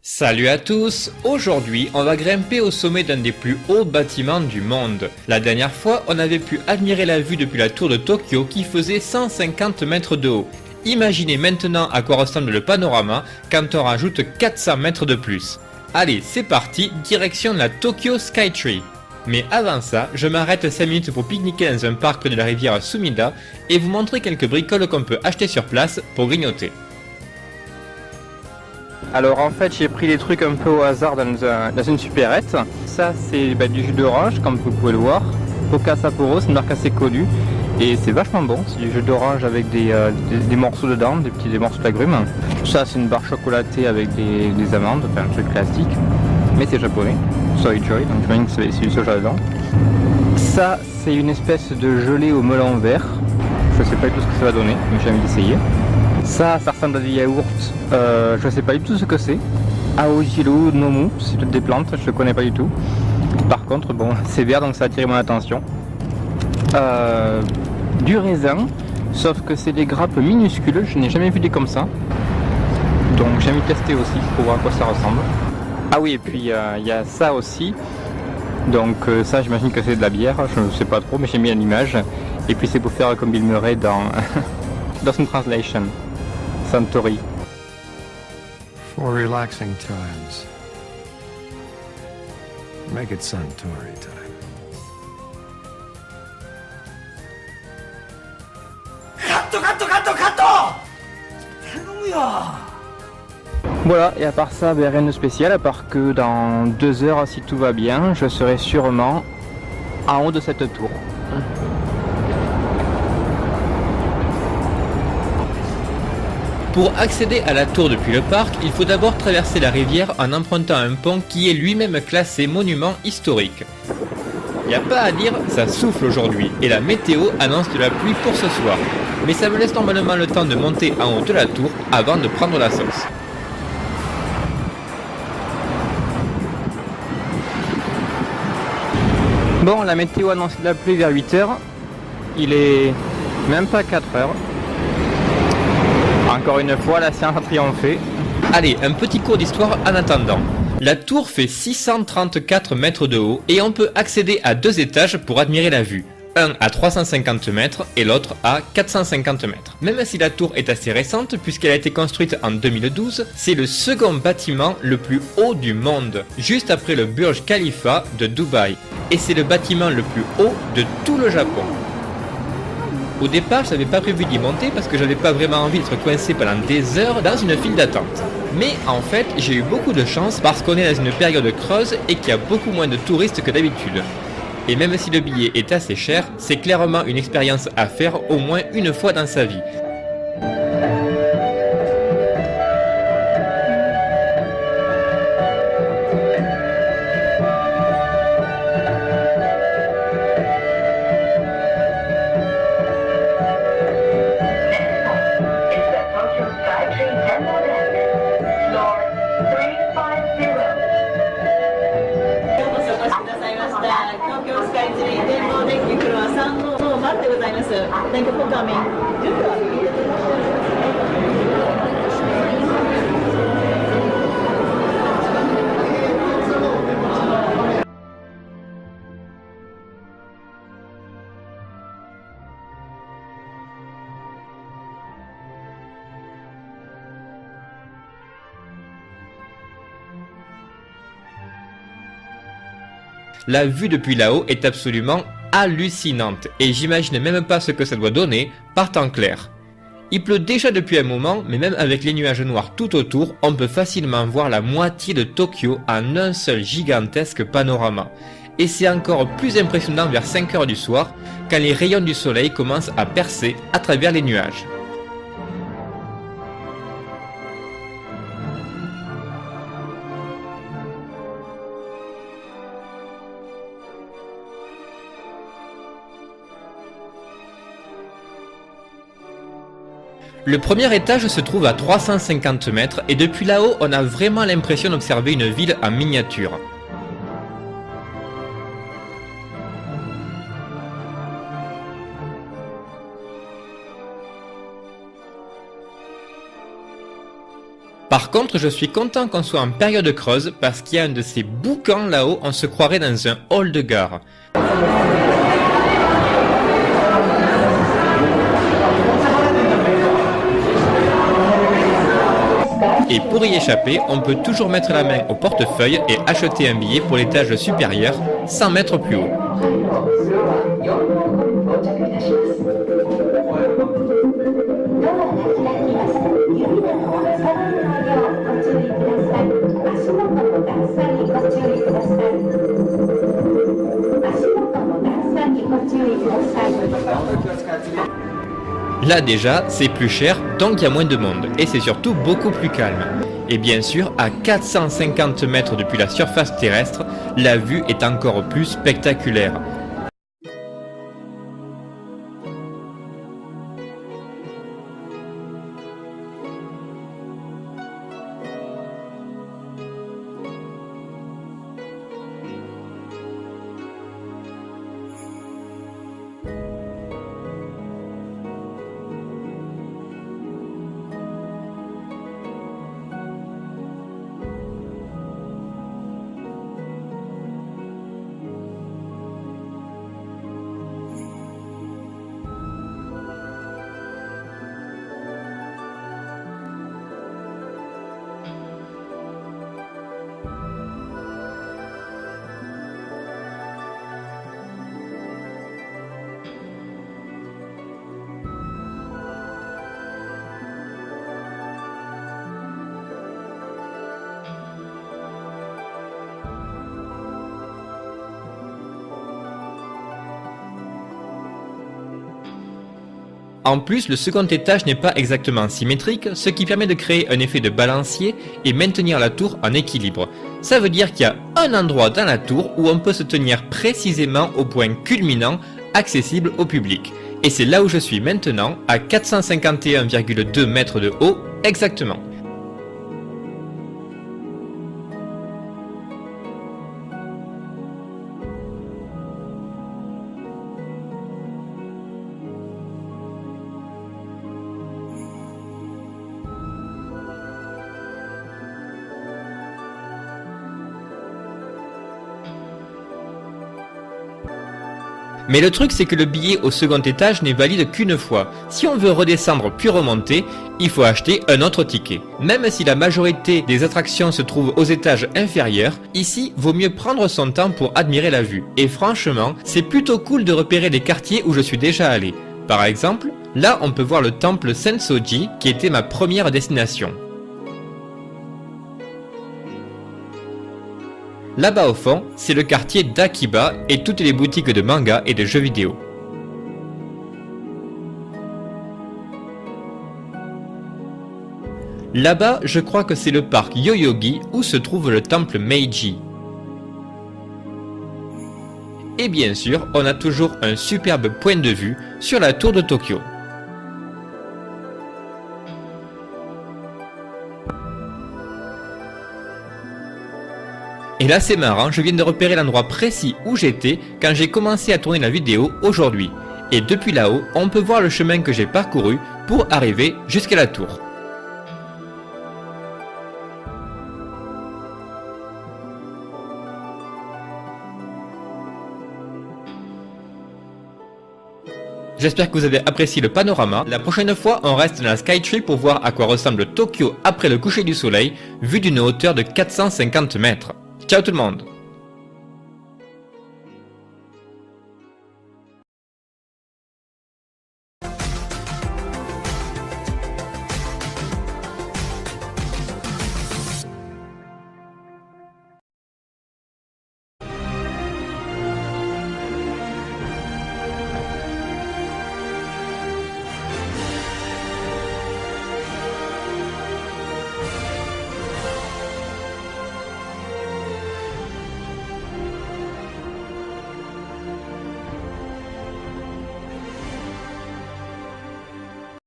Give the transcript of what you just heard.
Salut à tous, aujourd'hui on va grimper au sommet d'un des plus hauts bâtiments du monde. La dernière fois on avait pu admirer la vue depuis la tour de Tokyo qui faisait 150 mètres de haut. Imaginez maintenant à quoi ressemble le panorama quand on rajoute 400 mètres de plus. Allez c'est parti, direction la Tokyo Skytree. Mais avant ça, je m'arrête 5 minutes pour pique-niquer dans un parc près de la rivière Sumida et vous montrer quelques bricoles qu'on peut acheter sur place pour grignoter. Alors en fait j'ai pris des trucs un peu au hasard dans une supérette. Ça c'est du jus d'orange comme vous pouvez le voir. Poca Sapporo, c'est une marque assez connue. Et c'est vachement bon, c'est du jus d'orange avec des morceaux dedans, des morceaux d'agrumes. Ça c'est une barre chocolatée avec des amandes, enfin un truc classique. Mais c'est japonais, Soy Joy, donc j'imagine que c'est du soja dedans. Ça c'est une espèce de gelée au melon vert. Je sais pas du tout ce que ça va donner, mais j'ai envie d'essayer. Ça ressemble à du yaourt, je sais pas du tout ce que c'est. Aojiru Nomu, c'est toutes des plantes, je ne connais pas du tout. Par contre, bon, c'est vert donc ça a attiré mon attention. Du raisin, sauf que c'est des grappes minuscules, je n'ai jamais vu des comme ça. Donc j'ai envie de tester aussi pour voir à quoi ça ressemble. Ah oui, et puis il y a ça aussi. Donc ça j'imagine que c'est de la bière, je ne sais pas trop, mais j'ai mis l'image. Et puis c'est pour faire comme Bill Murray dans Lost Translation. Santori. For relaxing times, make it Santori time. Voilà, et à part ça, rien de spécial, à part que dans 2 heures, si tout va bien, je serai sûrement en haut de cette tour. Pour accéder à la tour depuis le parc, il faut d'abord traverser la rivière en empruntant un pont qui est lui-même classé monument historique. Y a pas à dire, ça souffle aujourd'hui et la météo annonce de la pluie pour ce soir. Mais ça me laisse normalement le temps de monter en haut de la tour avant de prendre la sauce. Bon, la météo annonce de la pluie vers 8 heures. Il est même pas 4 heures. Encore une fois, la science a triomphé. Allez, un petit cours d'histoire en attendant. La tour fait 634 mètres de haut et on peut accéder à 2 étages pour admirer la vue. Un à 350 mètres et l'autre à 450 mètres. Même si la tour est assez récente puisqu'elle a été construite en 2012, c'est le second bâtiment le plus haut du monde, juste après le Burj Khalifa de Dubaï. Et c'est le bâtiment le plus haut de tout le Japon. Au départ, je n'avais pas prévu d'y monter parce que j'avais pas vraiment envie d'être coincé pendant des heures dans une file d'attente. Mais en fait, j'ai eu beaucoup de chance parce qu'on est dans une période creuse et qu'il y a beaucoup moins de touristes que d'habitude. Et même si le billet est assez cher, c'est clairement une expérience à faire au moins une fois dans sa vie. Thank you for coming. La vue depuis là-haut est absolument hallucinante et j'imagine même pas ce que ça doit donner par temps clair. Il pleut déjà depuis un moment, mais même avec les nuages noirs tout autour, on peut facilement voir la moitié de Tokyo en un seul gigantesque panorama. Et c'est encore plus impressionnant vers 5 heures du soir, quand les rayons du soleil commencent à percer à travers les nuages. Le premier étage se trouve à 350 mètres et depuis là-haut on a vraiment l'impression d'observer une ville en miniature. Par contre, je suis content qu'on soit en période creuse parce qu'il y a un de ces boucans là-haut, on se croirait dans un hall de gare. Et pour y échapper, on peut toujours mettre la main au portefeuille et acheter un billet pour l'étage supérieur, 100 mètres plus haut. Là déjà, c'est plus cher, donc il y a moins de monde, et c'est surtout beaucoup plus calme. Et bien sûr, à 450 mètres depuis la surface terrestre, la vue est encore plus spectaculaire. En plus, le second étage n'est pas exactement symétrique, ce qui permet de créer un effet de balancier et maintenir la tour en équilibre. Ça veut dire qu'il y a un endroit dans la tour où on peut se tenir précisément au point culminant accessible au public. Et c'est là où je suis maintenant, à 451,2 mètres de haut exactement. Mais le truc c'est que le billet au second étage n'est valide qu'une fois. Si on veut redescendre puis remonter, il faut acheter un autre ticket. Même si la majorité des attractions se trouvent aux étages inférieurs, ici vaut mieux prendre son temps pour admirer la vue. Et franchement, c'est plutôt cool de repérer les quartiers où je suis déjà allé. Par exemple, là on peut voir le temple Sensoji qui était ma première destination. Là-bas au fond, c'est le quartier d'Akiba et toutes les boutiques de manga et de jeux vidéo. Là-bas, je crois que c'est le parc Yoyogi où se trouve le temple Meiji. Et bien sûr, on a toujours un superbe point de vue sur la tour de Tokyo. Et là c'est marrant, je viens de repérer l'endroit précis où j'étais quand j'ai commencé à tourner la vidéo aujourd'hui. Et depuis là-haut, on peut voir le chemin que j'ai parcouru pour arriver jusqu'à la tour. J'espère que vous avez apprécié le panorama. La prochaine fois, on reste dans la Skytree pour voir à quoi ressemble Tokyo après le coucher du soleil, vu d'une hauteur de 450 mètres. Ciao tout le monde!